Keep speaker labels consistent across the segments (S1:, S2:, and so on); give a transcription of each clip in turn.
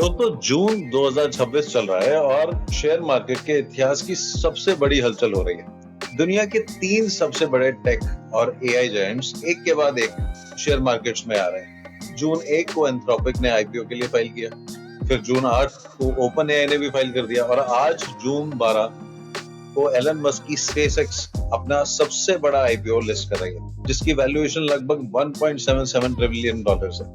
S1: दोस्तों जून 2026 चल रहा है और शेयर मार्केट के इतिहास की सबसे बड़ी हलचल हो रही है। दुनिया के 3 सबसे बड़े टेक और एआई जायंट्स एक के बाद एक शेयर मार्केट्स में आ रहे हैं। जून 1 को एंथ्रोपिक ने आईपीओ के लिए फाइल किया, फिर जून 8 को ओपन एआई ने भी फाइल कर दिया और आज जून 12 को एलन मस्क की स्पेसएक्स अपना सबसे बड़ा आईपीओ लिस्ट कर रही है, जिसकी वैल्यूएशन लगभग $1.77 ट्रिलियन है।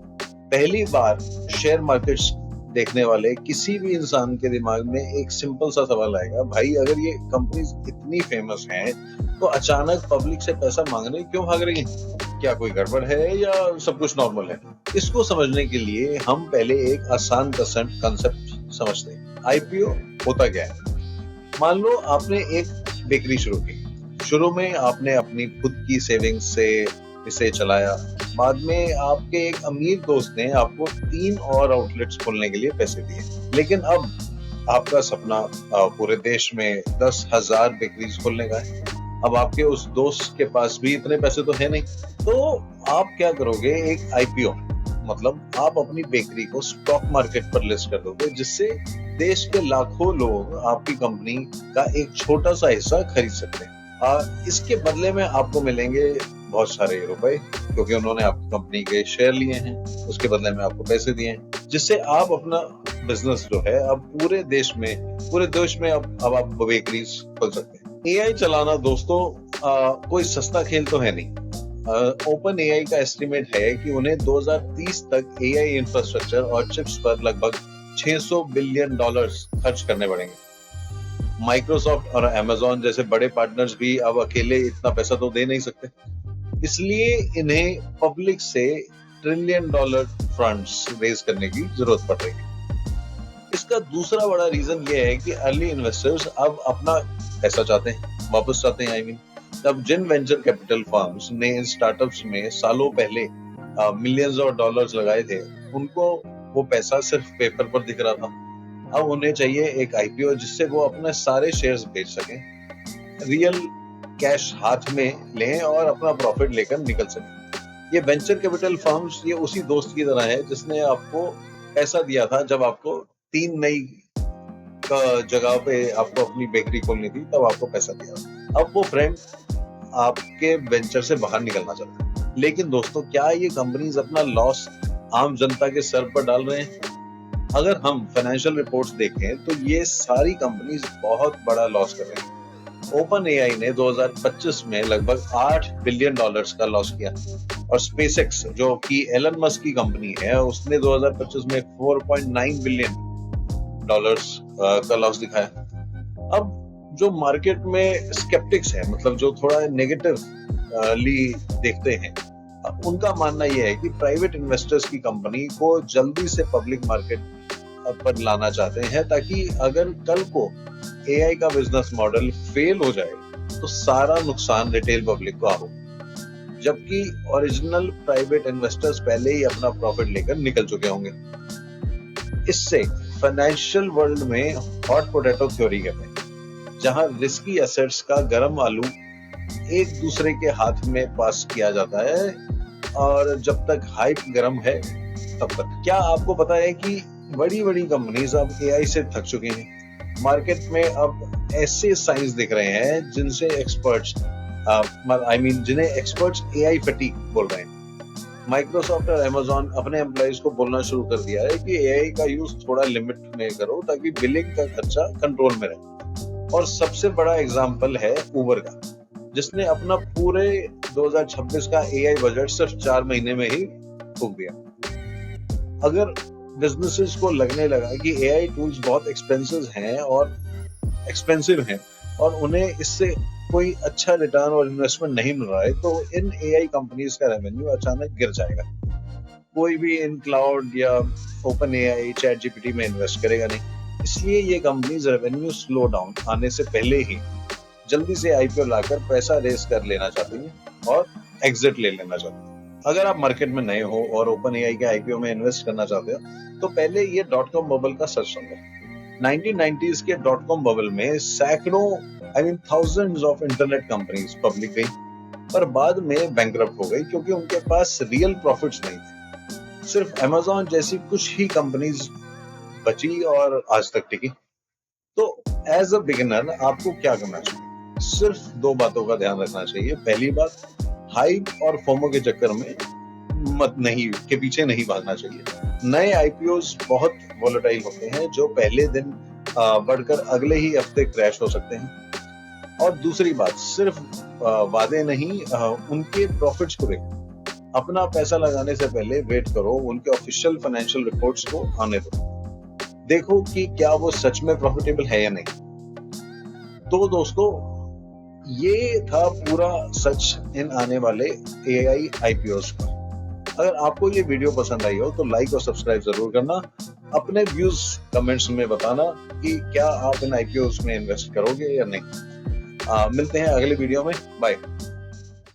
S1: पहली बार शेयर मार्केट्स देखने वाले किसी भी इंसान के दिमाग में एक सिंपल सा सवाल आएगा, भाई अगर ये कंपनीज इतनी फेमस हैं तो अचानक पब्लिक से पैसा मांगने क्यों भाग रही हैं? क्या कोई गड़बड़ है या सब कुछ नॉर्मल है? इसको समझने के लिए हम पहले एक आसान कंसेप्ट समझते हैं। आईपीओ होता क्या है? मान लो आपने एक बेकरी शुरू की। शुरू में आपने अपनी खुद की सेविंग्स से इसे चलाया। बाद में आपके एक अमीर दोस्त ने आपको 3 और आउटलेट्स खोलने के लिए पैसे दिए। लेकिन अब आपका सपना पूरे देश में 10,000 बेकरीज खोलने का है। अब आपके उस दोस्त के पास भी इतने पैसे तो है नहीं, तो आप क्या करोगे? एक आईपीओ, मतलब आप अपनी बेकरी को स्टॉक मार्केट पर लिस्ट कर दोगे, जिससे देश के लाखों लोग आपकी कंपनी का एक छोटा सा हिस्सा खरीद सकते हैं। इसके बदले में आपको मिलेंगे बहुत सारे रुपए, क्योंकि उन्होंने आपकी कंपनी के शेयर लिए हैं। उसके बदले में आपको पैसे दिए हैं, जिससे आप अपना बिजनेस जो है अब पूरे देश में अब आप बेकरीज खोल सकते हैं। एआई चलाना दोस्तों कोई सस्ता खेल तो है नहीं। ओपन एआई का एस्टिमेट है कि उन्हें 2030 तक एआई इंफ्रास्ट्रक्चर और चिप्स पर लगभग $600 बिलियन खर्च करने पड़ेंगे। माइक्रोसॉफ्ट और अमेजॉन जैसे बड़े पार्टनर्स भी अब अकेले इतना पैसा तो दे नहीं सकते, इसलिए इन्हें पब्लिक से $1 ट्रिलियन फंड्स रेज करने की जरूरत पड़ रही है। इसका दूसरा बड़ा रीजन ये है कि अर्ली इन्वेस्टर्स अब अपना पैसा चाहते हैं, वापस चाहते हैं। आई मीन, तब जिन वेंचर कैपिटल फर्म्स ने इन स्टार्टअप्स में सालों पहले मिलियंस ऑफ डॉलर्स लगाए थे, उनको वो पैसा सिर्फ पेपर पर दिख रहा था। अब उन्हें चाहिए एक आईपीओ जिससे वो अपने सारे शेयर्स बेच सकें, रियल कैश हाथ में लें और अपना प्रॉफिट लेकर निकल सकें। ये वेंचर कैपिटल फर्म्स ये उसी दोस्त की तरह है जिसने आपको पैसा दिया था जब आपको 3 नई जगह पे आपको अपनी बेकरी खोलनी थी, तब आपको पैसा दिया। अब वो फ्रेंड आपके वेंचर से बाहर निकलना चाहता है। लेकिन दोस्तों, क्या ये कंपनीज अपना लॉस आम जनता के सर पर डाल रहे हैं? अगर हम फाइनेंशियल रिपोर्ट्स देखें तो ये सारी कंपनीज बहुत बड़ा लॉस कर रही हैं। ओपन एआई ने 2025 में लगभग $8 बिलियन का लॉस किया और स्पेसएक्स, जो कि एलन मस्क की कंपनी है, उसने 2025 में $4.9 बिलियन का लॉस दिखाया। अब जो मार्केट में स्केप्टिक्स है, मतलब जो थोड़ा नेगेटिवली देखते हैं, उनका मानना यह है कि प्राइवेट इन्वेस्टर्स की कंपनी को जल्दी से पब्लिक मार्केट पर लाना चाहते हैं, ताकि अगर कल को एआई का बिजनेस मॉडल फेल हो जाए तो सारा नुकसान रिटेल पब्लिक को हो, जबकि ओरिजिनल प्राइवेट इन्वेस्टर्स पहले ही अपना प्रॉफिट लेकर निकल चुके होंगे। इससे फाइनेंशियल वर्ल्ड में हॉट पोटैटो थ्योरी कहते हैं, जहां रिस्की एसेट्स का गर्म आलू एक दूसरे के हाथ में पास किया जाता है और जब तक हाइप गर्म है तब तक। क्या आपको पता है कि बड़ी बड़ी कंपनीज अब एआई से थक चुकी हैं? मार्केट में अब ऐसे साइंस दिख रहे हैं जिनसे जिन्हें एक्सपर्ट्स एआई फटीग बोल रहे हैं। माइक्रोसॉफ्ट और अमेजॉन अपने एम्प्लॉइज को बोलना शुरू कर दिया है कि एआई का यूज थोड़ा लिमिट में करो, ताकि बिलिंग का खर्चा कंट्रोल में रहे। और सबसे बड़ा एग्जांपल है उबर का, जिसने अपना पूरे 2026 का एआई बजट सिर्फ 4 महीने में ही फूंक दिया। अगर बिजनेसेस को लगने लगा कि एआई टूल्स बहुत एक्सपेंसिव हैं और उन्हें इससे कोई अच्छा रिटर्न और इन्वेस्टमेंट नहीं मिल रहा है, तो इन एआई कंपनीज का रेवेन्यू अचानक गिर जाएगा। कोई भी इन क्लाउड या ओपन एआई, चैट जीपीटी में इन्वेस्ट करेगा नहीं। इसलिए ये कंपनीज रेवेन्यू स्लो डाउन आने से पहले ही जल्दी से आईपीओ लाकर पैसा रेस कर लेना चाहती हैं और एग्जिट ले लेना चाहती हैं। अगर आप मार्केट में नए हो और ओपन एआई के आईपीओ में इन्वेस्ट करना चाहते हो, तो पहले ये .com बबल का सर्च समझो। 1990s के .com बबल में सैकड़ों thousands of internet companies public गई, पर बाद में बैंकरप्ट हो गई क्योंकि उनके पास रियल प्रॉफिट्स नहीं थे। सिर्फ अमेजॉन जैसी कुछ ही कंपनीज बची और आज तक टिकी। तो एज अ बिगिनर आपको क्या करना चाहिए? सिर्फ 2 बातों का ध्यान रखना चाहिए। पहली बात, हाइप और फोमो के चक्कर में के पीछे नहीं भागना चाहिए। नए आईपीओस बहुत वोलेटाइल होते हैं, जो पहले दिन बढ़कर अगले ही हफ्ते क्रैश हो सकते हैं। और दूसरी बात, सिर्फ वादे नहीं, उनके प्रॉफिट्स को देखो। अपना पैसा लगाने से पहले वेट करो, उनके ऑफिशियल फाइनेंशियल रिपोर्ट्स को आने दो, देखो कि क्या वो सच में प्रॉफिटेबल है या नहीं। तो दोस्तों, ये था पूरा सच इन आने वाले एआई आईपीओस पर। अगर आपको ये वीडियो पसंद आई हो तो लाइक और सब्सक्राइब जरूर करना। अपने व्यूज कमेंट्स में बताना कि क्या आप इन आईपीओस में इन्वेस्ट करोगे या नहीं। मिलते हैं अगले वीडियो में। बाय।